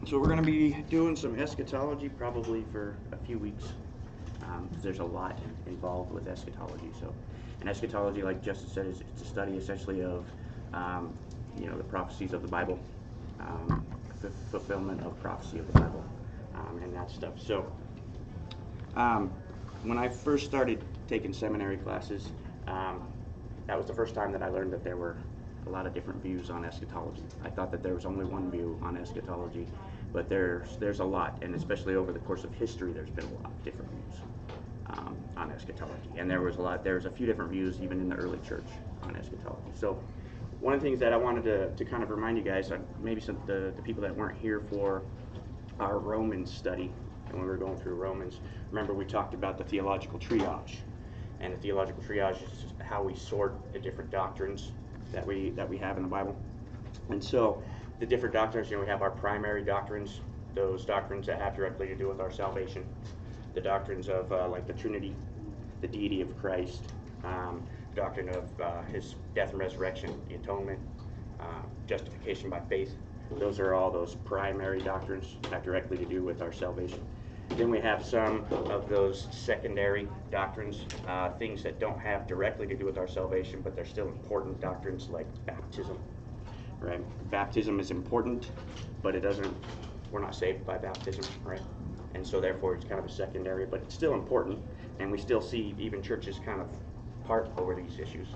So we're going to be doing some eschatology probably for a few weeks. 'Cause there's a lot involved with eschatology. So, and eschatology, like Justin said, is it's a study essentially of, um, the prophecies of the Bible, fulfillment of prophecy of the Bible, and that stuff. So, um, when I first started taking seminary classes, that was the first time that I learned that there were a lot of different views on eschatology. I thought that there was only one view on eschatology, but there's a lot, and especially over the course of history, there's been a lot of different views on eschatology, and there's a few different views even in the early church on eschatology. So one of the things that I wanted to kind of remind you guys, maybe some the people that weren't here for our Romans study, and when we were going through Romans, remember we talked about the theological triage, and the theological triage is how we sort the different doctrines that we have in the Bible. And so the different doctrines, we have our primary doctrines, those doctrines that have directly to do with our salvation, the doctrines of like the Trinity, the deity of Christ, doctrine of his death and resurrection, the atonement, justification by faith. Those are all those primary doctrines that have directly to do with our salvation. Then we have some of those secondary doctrines, things that don't have directly to do with our salvation, but they're still important doctrines, like baptism. Right? Baptism is important, but we're not saved by baptism, right? And so therefore it's kind of a secondary, but it's still important, and we still see even churches kind of part over these issues.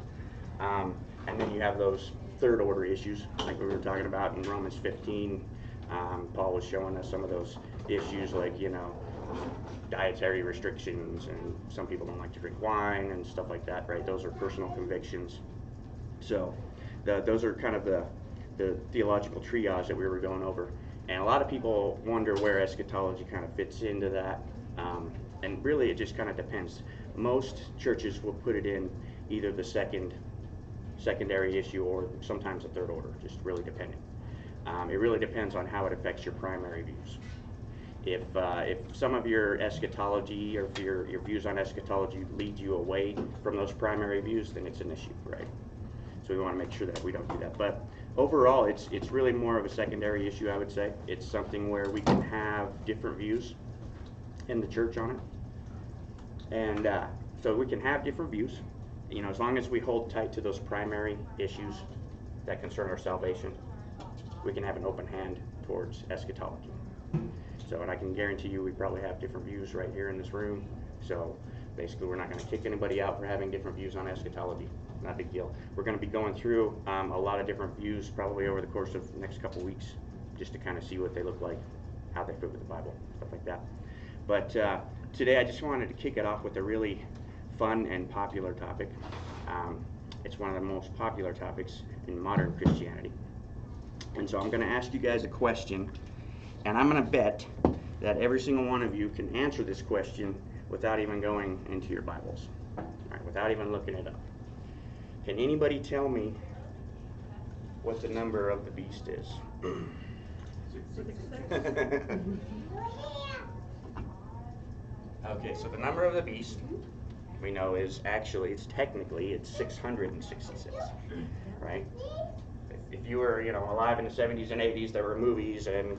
And then you have those third order issues, like we were talking about in Romans 15. Paul was showing us some of those issues, like, dietary restrictions, and some people don't like to drink wine and stuff like that, right? Those are personal convictions. So those are kind of the theological triage that we were going over. And a lot of people wonder where eschatology kind of fits into that. And really it just kind of depends. Most churches will put it in either the secondary issue or sometimes a third order, just really depending. It really depends on how it affects your primary views. If some of your eschatology, or if your views on eschatology lead you away from those primary views, then it's an issue, right? So we want to make sure that we don't do that. But overall, it's really more of a secondary issue, I would say. It's something where we can have different views in the church on it. And so we can have different views, as long as we hold tight to those primary issues that concern our salvation, we can have an open hand towards eschatology. So, and I can guarantee you we probably have different views right here in this room. So basically we're not going to kick anybody out for having different views on eschatology. Not a big deal. We're going to be going through a lot of different views probably over the course of the next couple weeks, just to kind of see what they look like, how they fit with the Bible, stuff like that. But today I just wanted to kick it off with a really fun and popular topic. It's one of the most popular topics in modern Christianity. And so I'm going to ask you guys a question, and I'm going to bet that every single one of you can answer this question without even going into your Bibles, right, without even looking it up. Can anybody tell me what the number of the beast is? 666. Okay, so the number of the beast we know is actually, it's 666, right? If you were, alive in the 70s and 80s, there were movies and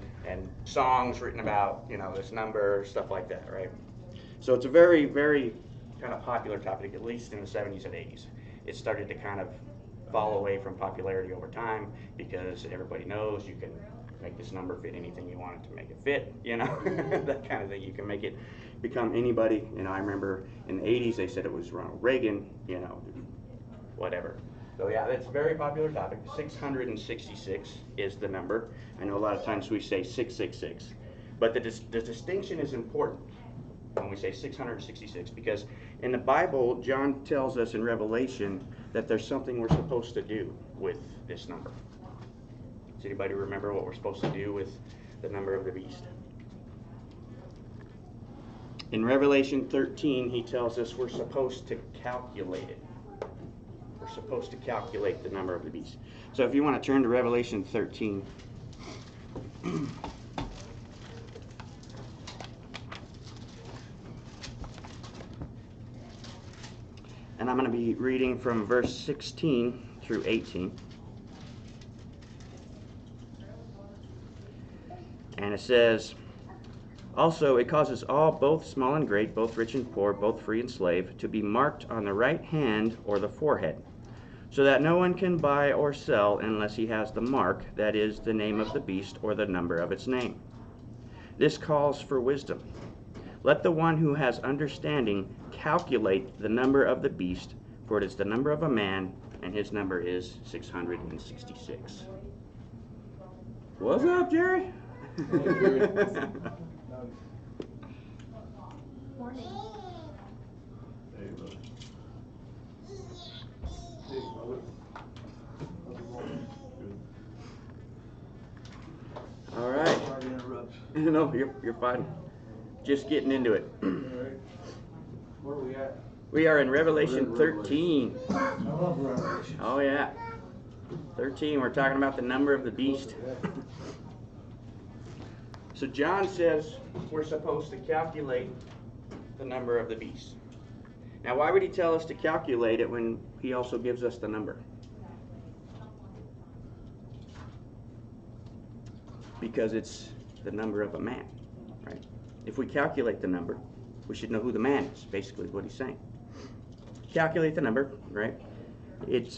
songs written about, this number, stuff like that, right? So it's a very, very kind of popular topic, at least in the 70s and 80s. It started to kind of fall away from popularity over time because everybody knows you can make this number fit anything you want it to make it fit, that kind of thing. You can make it become anybody. I remember in the 80s they said it was Ronald Reagan, whatever. So yeah, that's a very popular topic. 666 is the number. I know a lot of times we say 666, but the distinction is important when we say 666, because in the Bible, John tells us in Revelation that there's something we're supposed to do with this number. Does anybody remember what we're supposed to do with the number of the beast? In Revelation 13, he tells us we're supposed to calculate it. We're supposed to calculate the number of the beast. So if you want to turn to Revelation 13. And I'm going to be reading from verse 16 through 18. And it says, also, it causes all, both small and great, both rich and poor, both free and slave, to be marked on the right hand or the forehead, so that no one can buy or sell unless he has the mark, that is, the name of the beast or the number of its name. This calls for wisdom. Let the one who has understanding calculate the number of the beast, for it is the number of a man, and his number is 666. What's up, Jerry? Morning. Hey, brother. Hey, brother. How's it going? Good. All right. Sorry to interrupt. No, you're fine. Just getting into it. All right. Where are we at? We are in Revelation 13. I love Revelation. Oh yeah. 13, we're talking about the number of the beast. So John says we're supposed to calculate the number of the beast. Now why would he tell us to calculate it when he also gives us the number? Because it's the number of a man, right? If we calculate the number, we should know who the man is, basically what he's saying. Calculate the number, right? It's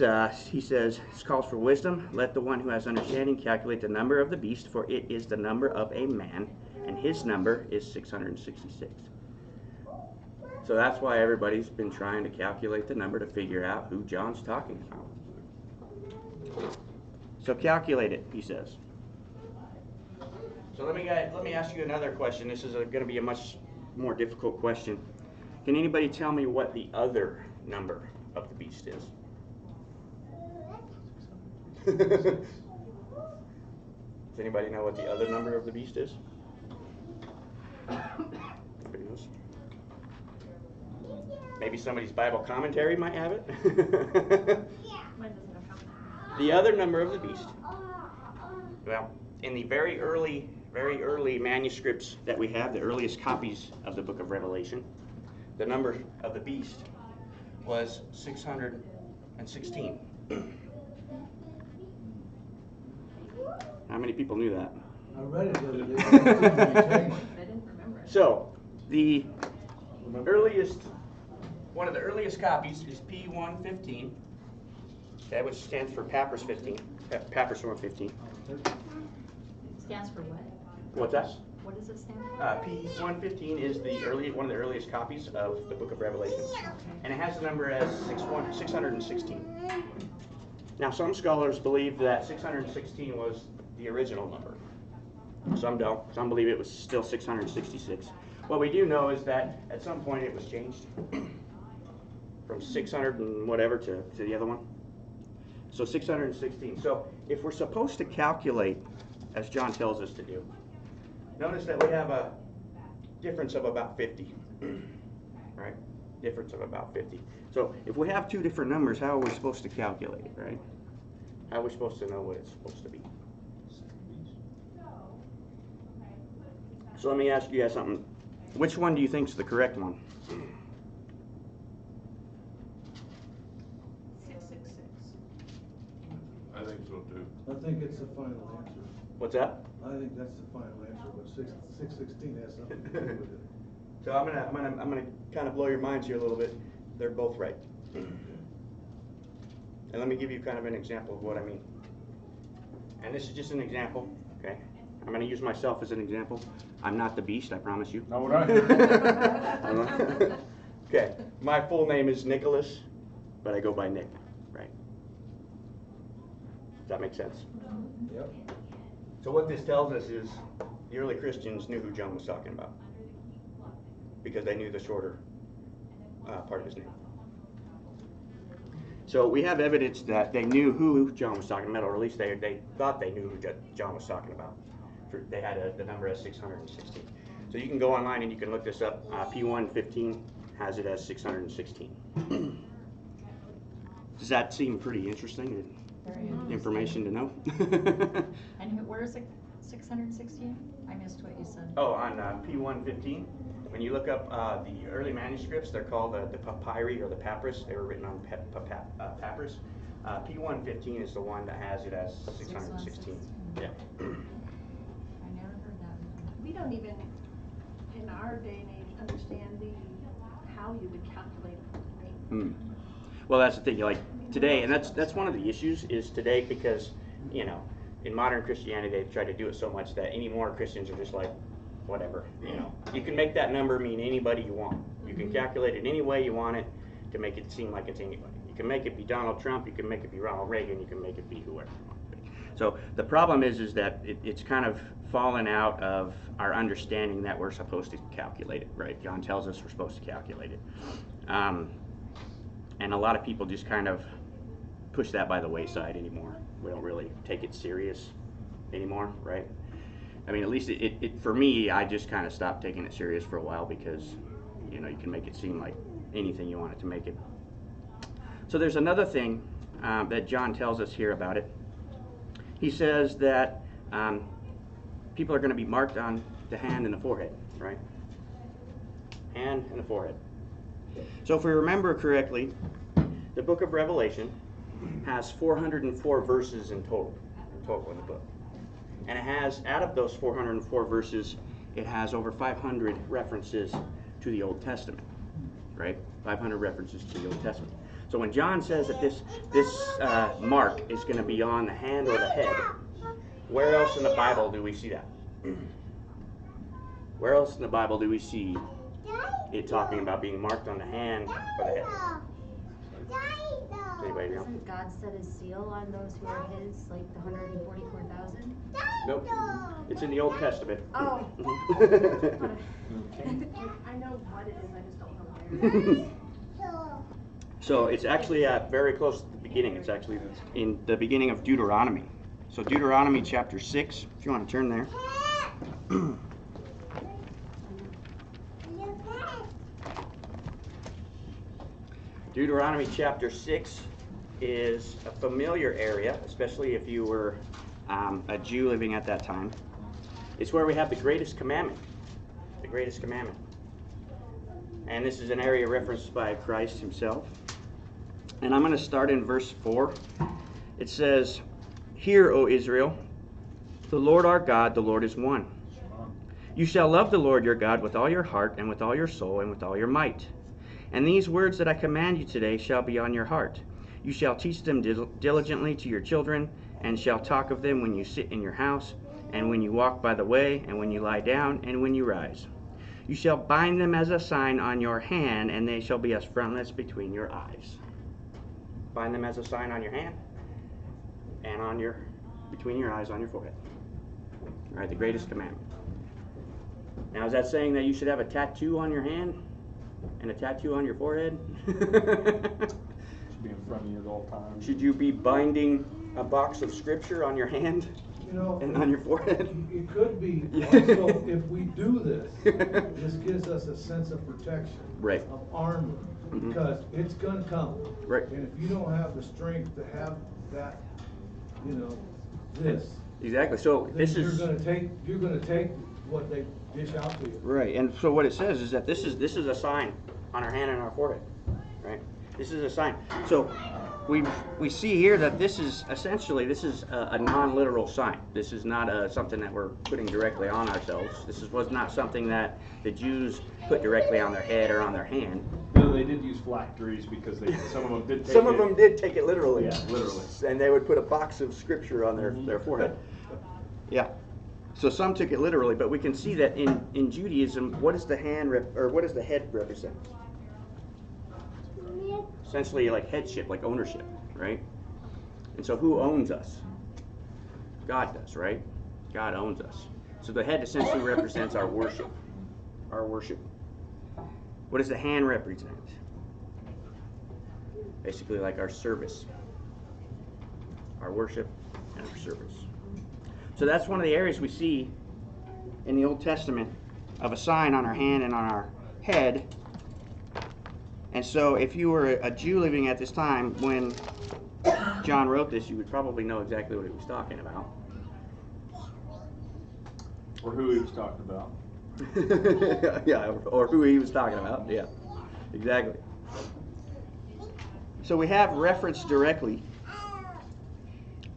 he says, it calls for wisdom. Let the one who has understanding calculate the number of the beast, for it is the number of a man, and his number is 666. So that's why everybody's been trying to calculate the number to figure out who John's talking about. So calculate it, he says. So let me ask you another question. This is going to be a much more difficult question. Can anybody tell me what the other number of the beast is? Does anybody know what the other number of the beast is? Nobody knows? Maybe somebody's Bible commentary might have it. Mine doesn't have comment. The other number of the beast. Well, in the very early manuscripts that we have, the earliest copies of the book of Revelation, the number of the beast was 616. How many people knew that? I read it the other day. I didn't remember it. So, the earliest, one of the earliest copies is P115, okay, which stands for Papyrus 15, Papyrus 115. Stands for what? What's that? What does it stand for? P115 is one of the earliest copies of the book of Revelation, and it has the number as 616. Now, some scholars believe that 616 was the original number. Some don't. Some believe it was still 666. What we do know is that at some point it was changed from 600 and whatever to the other one. So 616. So if we're supposed to calculate, as John tells us to do, notice that we have a difference of about 50, right? Difference of about 50. So if we have two different numbers, how are we supposed to calculate it, right? How are we supposed to know what it's supposed to be? So let me ask you guys something. Which one do you think is the correct one? 666. I think so too. I think it's the final answer. What's that? I think that's the final answer, but 616 has something to do with it. So I'm gonna kind of blow your minds here a little bit. They're both right. And let me give you kind of an example of what I mean. And this is just an example, okay? I'm going to use myself as an example. I'm not the beast, I promise you. Not what I Okay, my full name is Nicholas, but I go by Nick, right? Does that make sense? Yep. So what this tells us is the early Christians knew who John was talking about because they knew the shorter part of his name. So we have evidence that they knew who John was talking about, or at least they thought they knew who John was talking about. They had the number as 616. So you can go online and you can look this up. P115 has it as 616. Does that seem pretty interesting? Very interesting. Information to know? And where is it? 616? I missed what you said. Oh, on P115. When you look up the early manuscripts, they're called the papyri or the papyrus. They were written on papyrus. P115 is the one that has it as 616. Yeah. I never heard that don't even, in our day and age, understand how you would calculate a rate. Well, that's the thing. Like today, and that's one of the issues is today because in modern Christianity they've tried to do it so much that any more Christians are just like, whatever. You can make that number mean anybody you want. You can calculate it any way you want it to make it seem like it's anybody. You can make it be Donald Trump. You can make it be Ronald Reagan. You can make it be whoever you want it to be. So the problem is that it's kind of fallen out of our understanding that we're supposed to calculate it, right? John tells us we're supposed to calculate it. And a lot of people just kind of push that by the wayside anymore. We don't really take it serious anymore, right? I mean, at least it for me, I just kind of stopped taking it serious for a while because, you can make it seem like anything you want it to make it. So there's another thing that John tells us here about it. He says that people are going to be marked on the hand and the forehead, right? Hand and the forehead. So if we remember correctly, the book of Revelation has 404 verses in total in the book. And it has, out of those 404 verses, it has over 500 references to the Old Testament, right? 500 references to the Old Testament. So when John says that this mark is going to be on the hand or the head, where else in the Bible do we see that? Where else in the Bible do we see it talking about being marked on the hand or the head? Does anybody know? Doesn't God set his seal on those who are his, like the 144,000? Nope. It's in the Old Testament. Oh. I know what it is, I just don't know where. So it's actually very close to the beginning. It's actually in the beginning of Deuteronomy. So Deuteronomy chapter 6, if you want to turn there. Deuteronomy chapter 6 is a familiar area, especially if you were a Jew living at that time. It's where we have the greatest commandment. The greatest commandment. And this is an area referenced by Christ himself. And I'm going to start in verse 4. It says, "Hear, O Israel, the Lord our God, the Lord is one. You shall love the Lord your God with all your heart and with all your soul and with all your might. And these words that I command you today shall be on your heart. You shall teach them diligently to your children, and shall talk of them when you sit in your house, and when you walk by the way, and when you lie down, and when you rise. You shall bind them as a sign on your hand, and they shall be as frontlets between your eyes." Bind them as a sign on your hand, and between your eyes on your forehead. All right, the greatest commandment. Now, is that saying that you should have a tattoo on your hand and a tattoo on your forehead? Should be in front of you at all times. Should you be binding a box of scripture on your hand and on your forehead? It could be also, if we do this, this gives us a sense of protection. Right. Of armor, because it's gonna come. Right. And if you don't have the strength to have that, this. Exactly. So then this is you're gonna take what they dish out to you. right. And so what it says is that this is a sign on our hand and our forehead, right? This is a sign. So we see here that this is essentially a non-literal sign. This is not something that we're putting directly on ourselves. This was not something that the Jews put directly on their head or on their hand. No, they did use phylacteries because some of them did take Some of them did take it literally. Yeah, literally. And they would put a box of scripture on their forehead. Yeah. So some took it literally, but we can see that in Judaism, what does the head represent? Essentially like headship, like ownership, right? And so who owns us? God does, right? God owns us. So the head essentially represents our worship. Our worship. What does the hand represent? Basically like our service. Our worship and our service. So that's one of the areas we see in the Old Testament of a sign on our hand and on our head. And so if you were a Jew living at this time when John wrote this, you would probably know exactly what he was talking about. Or who he was talking about. Yeah, or who he was talking about. Yeah, exactly. So we have reference directly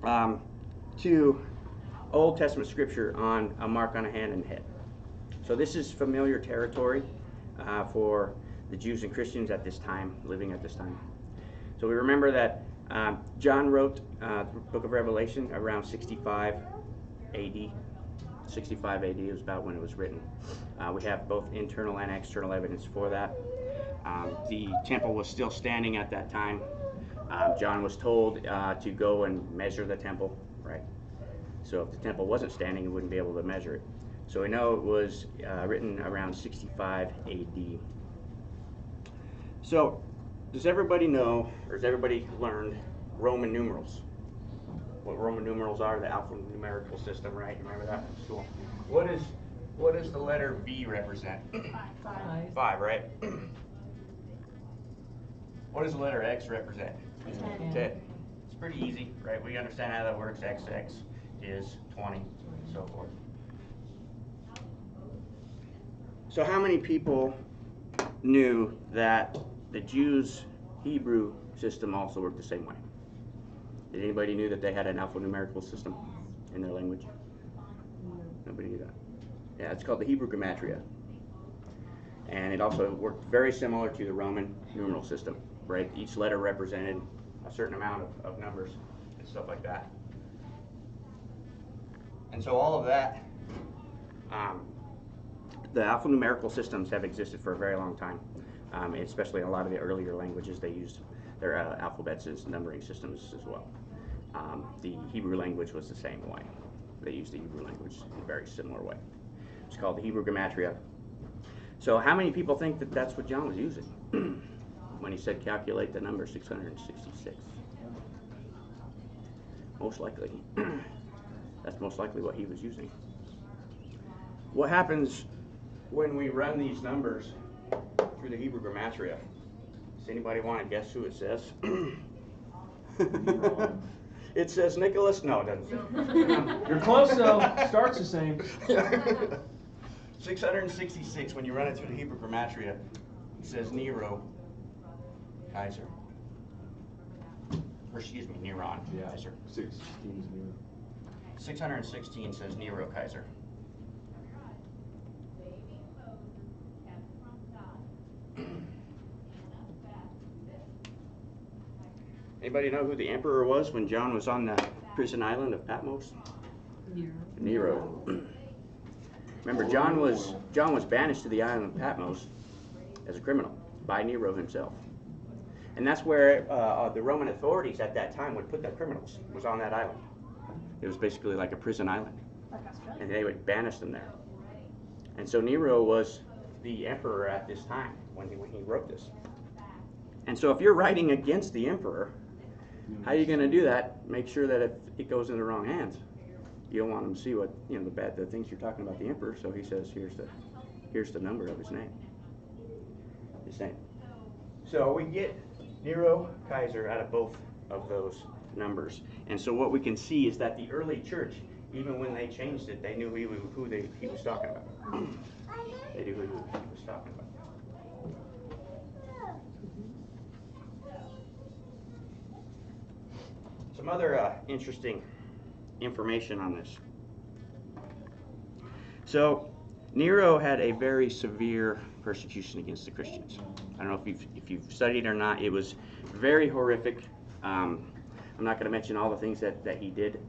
to Old Testament scripture on a mark on a hand and head. So this is familiar territory for the Jews and Christians at this time, living at this time. So we remember that John wrote the book of Revelation around 65 AD. 65 AD is about when it was written. We have both internal and external evidence for that. The temple was still standing at that time. John was told to go and measure the temple, right? So if the temple wasn't standing, he wouldn't be able to measure it. So we know it was written around 65 AD. So does everybody know, or has everybody learned Roman numerals? What Roman numerals are, the alphanumerical system, right? You remember that from school? What does the letter V represent? 5. 5, right? What does the letter X represent? 10. 10. It's pretty easy, right? We understand how that works. XX is 20, and so forth. So how many people knew that the Jews' Hebrew system also worked the same way? Did anybody knew that they had an alphanumerical system in their language? Nobody knew that. Yeah, it's called the Hebrew Gematria. And it also worked very similar to the Roman numeral system, right? Each letter represented a certain amount of numbers and stuff like that. And so all of that, the alphanumerical systems have existed for a very long time, especially in a lot of the earlier languages. They used their alphabets as numbering systems as well. The Hebrew language was the same way. They used the Hebrew language in a very similar way. It's called the Hebrew Gematria. So how many people think that that's what John was using when he said calculate the number 666? Most likely. That's most likely what he was using. What happens when we run these numbers through the Hebrew Gematria? Does anybody want to guess who it says? It says Nicholas? No, it doesn't. You're close though. Starts the same. 666, when you run it through the Hebrew Gematria, it says Nero, Kaiser. Or excuse me, Neron, Kaiser. 16 is new. 616 says Nero, Kaiser. Anybody know who the emperor was when John was on the prison island of Patmos? Nero. Remember, John was banished to the island of Patmos as a criminal by Nero himself. And that's where the Roman authorities at that time would put their criminals, was on that island. It was basically like a prison island. Like Australia. And they would banish them there. And so Nero was the emperor at this time when he wrote this. And so if you're writing against the emperor, how are you going to do that? Make sure that if it goes in the wrong hands, you don't want them to see what, the things you're talking about the emperor. So he says, here's the number of his name. So we get Nero, Kaiser out of both of those numbers. And so what we can see is that the early church, even when they changed it, they knew who he was talking about. They knew who he was talking about. Some other interesting information on this. So Nero had a very severe persecution against the Christians. I don't know if you've studied or not. It was very horrific. I'm not going to mention all the things that he did,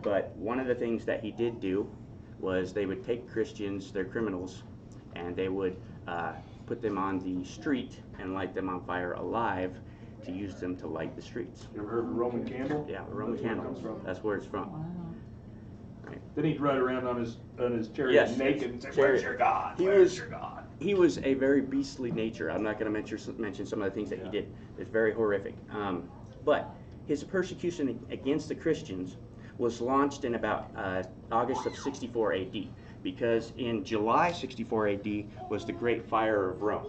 but one of the things that he did do was they would take Christians, their criminals, and they would put them on the street and light them on fire alive to use them to light the streets. You ever heard of the Roman candle? Yeah, the Roman That's where it candle. comes from. That's where it's from. Wow. Then he'd ride around on his chariot Yes, naked and say, chariot. "Where's your God? Where's your God?" He was a very beastly nature. I'm not going to mention some of the things that he did. It's very horrific. But his persecution against the Christians was launched in about August of 64 AD, because in July 64 AD was the Great Fire of Rome,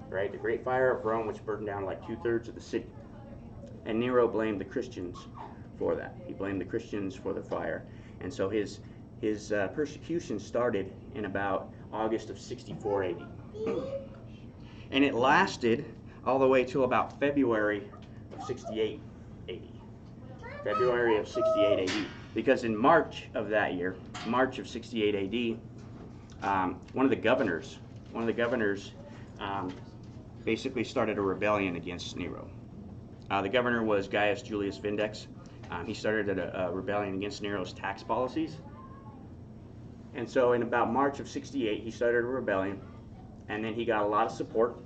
right? The Great Fire of Rome, which burned down like 2/3 of the city. And Nero blamed the Christians for that. He blamed the Christians for the fire. And so his persecution started in about August of 64 AD. And it lasted all the way till about February of 68 AD. February of 68 AD. Because in March of that year, March of 68 AD, one of the governors basically started a rebellion against Nero. The governor was Gaius Julius Vindex. He started a rebellion against Nero's tax policies. And so in about March of 68, he started a rebellion, and then he got a lot of support.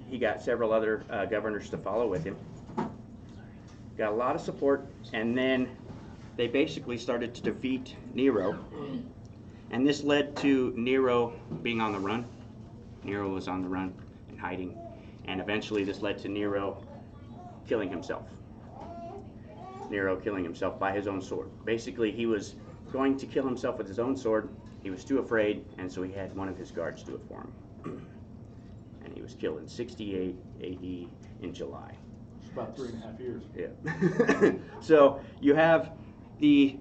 He got several other governors to follow with him. Got a lot of support, and then they basically started to defeat Nero. And this led to Nero being on the run. Nero was on the run and hiding. And eventually this led to Nero killing himself. Nero killing himself by his own sword. Basically, he was going to kill himself with his own sword. He was too afraid, and so he had one of his guards do it for him. And he was killed in 68 AD in July. It's about 3.5 years. Yeah. So you have the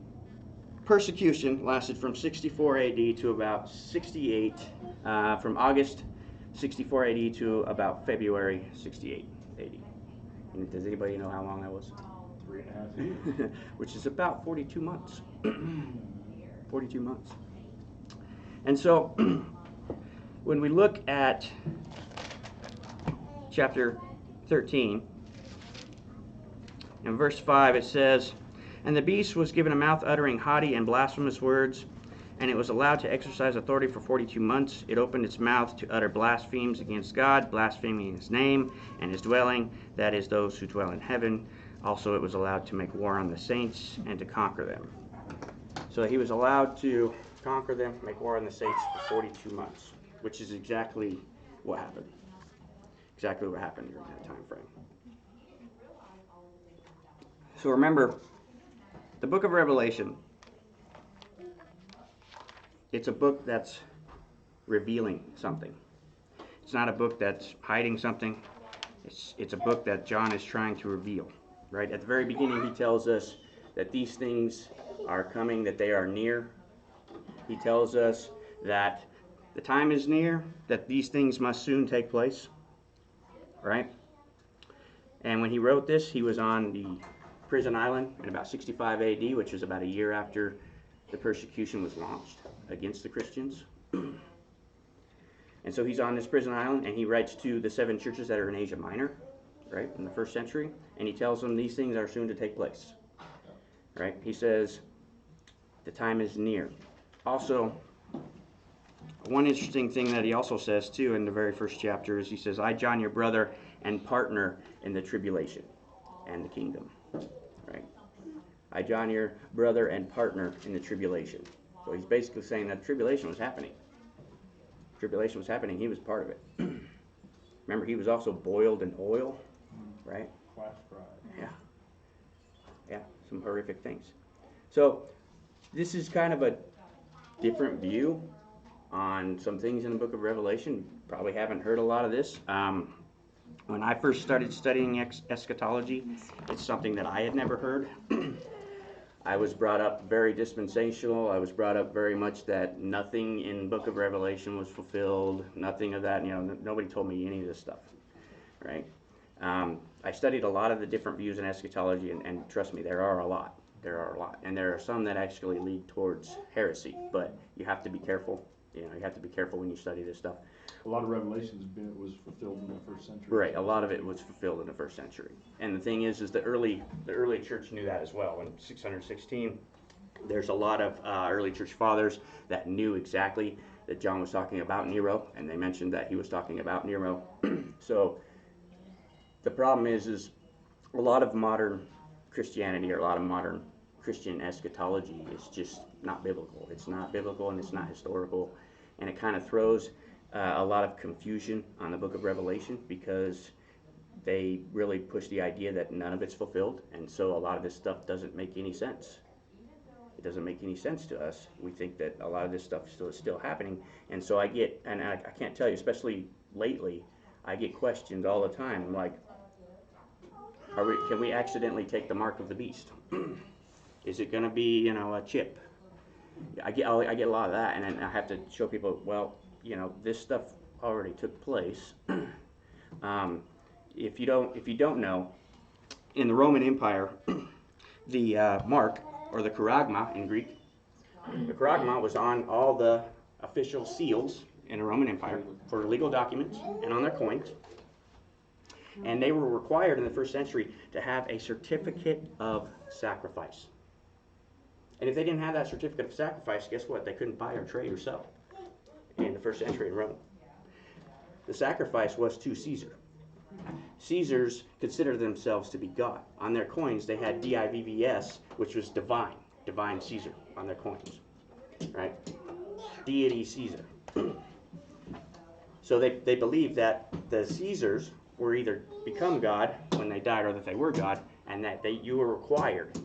persecution lasted from 64 AD to about 68, from August 64 AD to about February 68 AD. And does anybody know how long that was? 3.5 years. Which is about 42 months. 42 months. And so when we look at chapter 13, in verse 5 it says, "And the beast was given a mouth uttering haughty and blasphemous words, and it was allowed to exercise authority for 42 months. It opened its mouth to utter blasphemies against God, blaspheming his name and his dwelling, that is, those who dwell in heaven. Also it was allowed to make war on the saints and to conquer them." So he was allowed to conquer them, make war on the saints for 42 months, which is exactly what happened. Exactly what happened during that time frame. So remember, the book of Revelation, it's a book that's revealing something. It's not a book that's hiding something. It's a book that John is trying to reveal. Right? At the very beginning, he tells us that these things are coming, that they are near. He tells us that the time is near, that these things must soon take place. Right? And when he wrote this, he was on the prison island in about 65 AD, which was about a year after the persecution was launched against the Christians. And so he's on this prison island, and he writes to the 7 churches that are in Asia Minor, right, in the 1st century, and he tells them these things are soon to take place. Right? He says the time is near. Also, one interesting thing that he also says, too, in the very first chapter is he says, "I, John, your brother and partner in the tribulation and the kingdom." Right? I, John, your brother and partner in the tribulation. So he's basically saying that tribulation was happening. Tribulation was happening. He was part of it. Remember, he was also boiled in oil, right? Flash fried. Yeah. Yeah, some horrific things. So this is kind of a different view on some things in the book of Revelation. Probably haven't heard a lot of this. When I first started studying eschatology, it's something that I had never heard. I was brought up very dispensational. I was brought up very much that nothing in the book of Revelation was fulfilled, nothing of that. Nobody told me any of this stuff, right? I studied a lot of the different views in eschatology, and trust me, there are a lot. There are a lot. And there are some that actually lead towards heresy, but you have to be careful. You have to be careful when you study this stuff. A lot of Revelations was fulfilled in the 1st century. Right, a lot of it was fulfilled in the 1st century. And the thing is the early church knew that as well. In 616, there's a lot of early church fathers that knew exactly that John was talking about Nero, and they mentioned that he was talking about Nero. So the problem is a lot of modern Christianity, or a lot of modern Christian eschatology, is just not biblical. It's not biblical, and it's not historical, and it kind of throws a lot of confusion on the book of Revelation, because they really push the idea that none of it's fulfilled, and so a lot of this stuff doesn't make any sense. It doesn't make any sense to us. We think that a lot of this stuff is still happening, and so I can't tell you, especially lately, I get questions all the time, like, can we accidentally take the mark of the beast? Is it going to be, a chip? I get a lot of that, and then I have to show people, well, this stuff already took place. If you don't know, in the Roman Empire, the mark, or the charagma in Greek, the charagma was on all the official seals in the Roman Empire for legal documents and on their coins. And they were required in the first century to have a certificate of sacrifice. And if they didn't have that certificate of sacrifice, guess what? They couldn't buy or trade or sell in the first century in Rome. The sacrifice was to Caesar. Caesars considered themselves to be God. On their coins, they had DIVVS, which was divine Caesar on their coins, right? Deity Caesar. So they believed that the Caesars were either become God when they died or that they were God, and that you were required,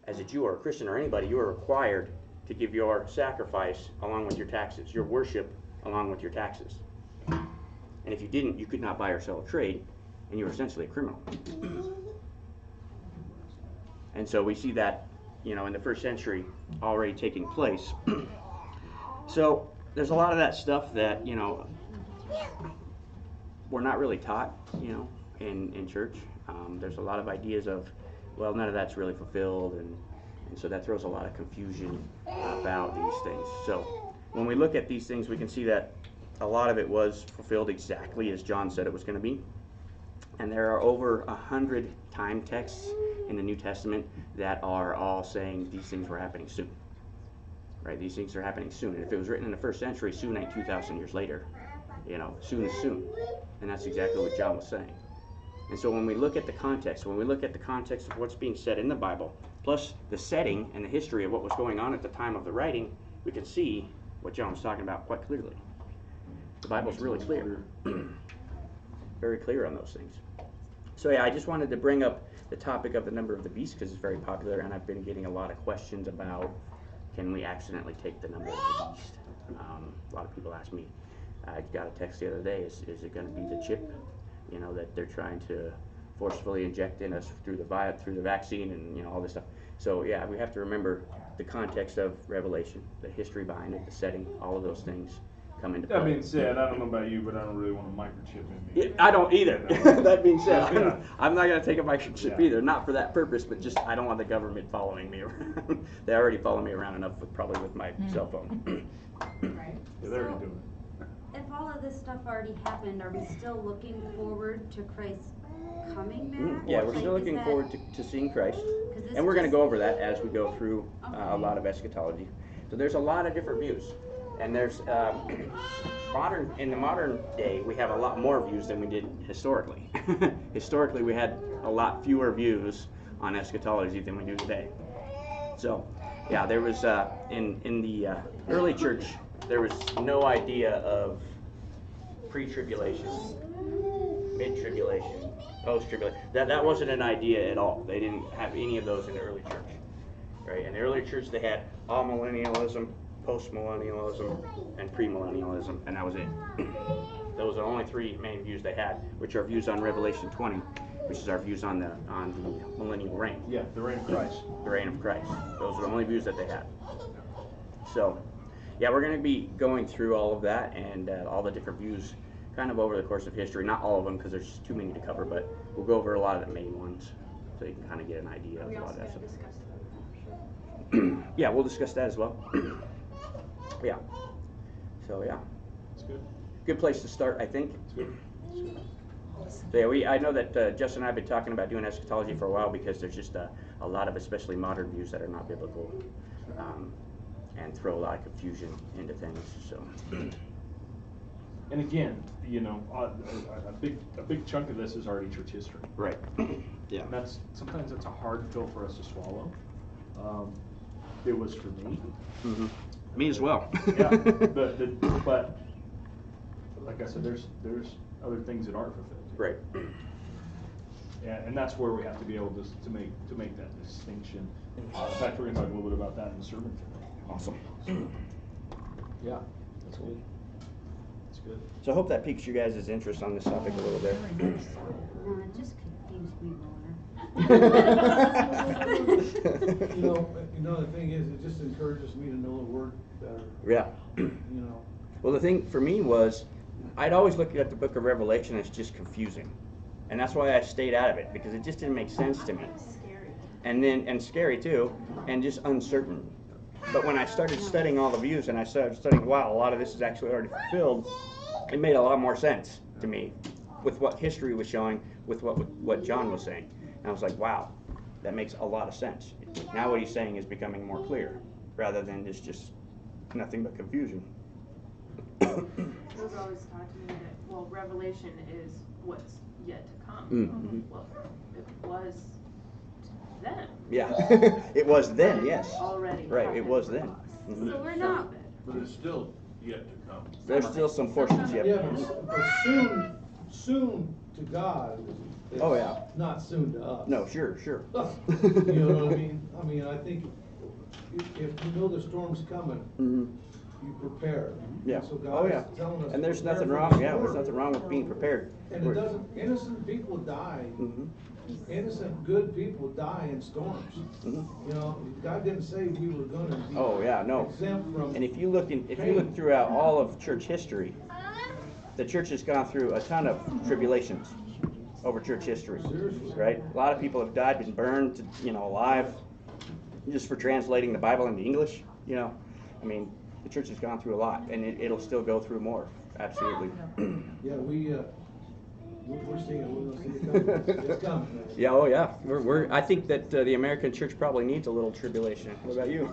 as a Jew or a Christian or anybody, you were required to give your sacrifice along with your taxes, your worship along with your taxes. And if you didn't, you could not buy or sell or trade, and you were essentially a criminal. And so we see that, in the first century already taking place. So there's a lot of that stuff that, we're not really taught, in church. There's a lot of ideas of, well, none of that's really fulfilled, and so that throws a lot of confusion about these things. So when we look at these things, we can see that a lot of it was fulfilled exactly as John said it was going to be. And there are over 100 time texts in the New Testament that are all saying these things were happening soon. Right? These things are happening soon. And if it was written in the first century, soon ain't 2,000 years later. Soon is soon. And that's exactly what John was saying. And so when we look at the context, of what's being said in the Bible, plus the setting and the history of what was going on at the time of the writing, we can see what John was talking about quite clearly. The Bible's really clear. Very clear on those things. So yeah, I just wanted to bring up the topic of the number of the beast because it's very popular, and I've been getting a lot of questions about, can we accidentally take the number of the beast? A lot of people ask me. I got a text the other day, is it going to be the chip, that they're trying to forcefully inject in us through the vaccine and, all this stuff. So yeah, we have to remember the context of Revelation, the history behind it, the setting, all of those things come into play. That being said, I don't know about you, but I don't really want a microchip in me. Yeah, I don't either. That being said, Yeah. I'm not going to take a microchip Yeah. either, not for that purpose, but just I don't want the government following me around. They already follow me around enough, probably with my cell phone. Right. Yeah, they're already doing it. If all of this stuff already happened, are we still looking forward to Christ coming back? Yeah, we're Like, still is looking that- forward to seeing Christ. 'cause this And we're going to just- go over that as we go through a Okay. lot of eschatology. So there's a lot of different views. And there's in the modern day, we have a lot more views than we did historically. Historically, we had a lot fewer views on eschatology than we do today. So, yeah, there was in the early church, there was no idea of pre-tribulation, mid-tribulation, post-tribulation. That wasn't an idea at all. They didn't have any of those in the early church. Right? In the early church, they had amillennialism, post-millennialism, and premillennialism, and that was it. Those are the only three main views they had, which are views on Revelation 20, which is our views on the millennial reign. Yeah, the reign of Christ. The reign of Christ. Those are the only views that they had. So, yeah, we're going to be going through all of that and all the different views kind of over the course of history. Not all of them because there's just too many to cover, but we'll go over a lot of the main ones so you can kind of get an idea of We a lot also of that gotta stuff. discuss that. Yeah, we'll discuss that as well. Yeah. So, yeah. That's good. Good place to start, I think. That's good. So yeah, I know that Justin and I have been talking about doing eschatology for a while because there's just a lot of especially modern views that are not biblical and throw a lot of confusion into things. So And again, a big chunk of this is already church history. right, yeah, And sometimes that's a hard pill for us to swallow. It was for me. me as well. Yeah, but like I said, there's other things that aren't fulfilled. Right. And that's where we have to be able to make that distinction. In fact, we're going to talk a little bit about that in the sermon today. Awesome. Yeah, that's good. That's good. So I hope that piques you guys' interest on this topic a little bit. No, it just confused me more. The thing is, it just encourages me to know the word better, Yeah. you know. Well, the thing for me was, I'd always look at the book of Revelation as just confusing. And that's why I stayed out of it, because it just didn't make sense to me. Scary. And scary too, and just uncertain. But when I started studying all the views and I started studying, wow, a lot of this is actually already fulfilled, it made a lot more sense to me with what history was showing, with what John was saying. And I was like, wow, that makes a lot of sense. Now what he's saying is becoming more clear, rather than just nothing but confusion. It was always taught to me that, well, Revelation is what's yet to come. Mm-hmm. Well, it was then. Yeah, it was then, yes. Already. Right, it was then. So Mhm. we're not, But it's still yet to come. There's still some portions yet. Yeah, but soon to God is Oh, yeah. not soon to us. No, sure. You know what I mean? I mean, I think if you know the storm's coming, Mm-hmm. you prepare. Yeah. So Oh, God yeah. is telling us. And there's prepare nothing for wrong. the Yeah, there's storm. nothing wrong with being prepared. And it doesn't, innocent people die, Mm-hmm. innocent, good people die in storms. Mm-hmm. You know, God didn't say we were gonna be Oh, yeah, no. exempt from. And if you look throughout all of church history, the church has gone through a ton of tribulations over church history. Seriously. Right? A lot of people have died, been burned, alive, just for translating the Bible into English. I mean, the church has gone through a lot, and it'll still go through more. Absolutely. Yeah, we're seeing it, we're gonna see it coming. It's coming, man. Yeah. Oh, yeah. I think that the American church probably needs a little tribulation. What about you?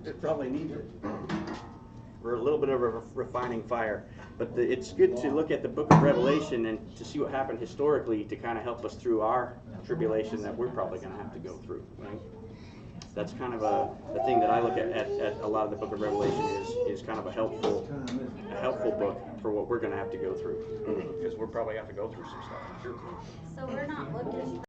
It probably needs it. We're a little bit of a refining fire, but it's good to look at the Book of Revelation and to see what happened historically to kind of help us through our tribulation that we're probably going to have to go through. Right? That's kind of the thing that I look at a lot of the Book of Revelation is kind of a helpful book for what we're going to have to go through, because we'll probably have to go through some stuff. Sure. so we're not looking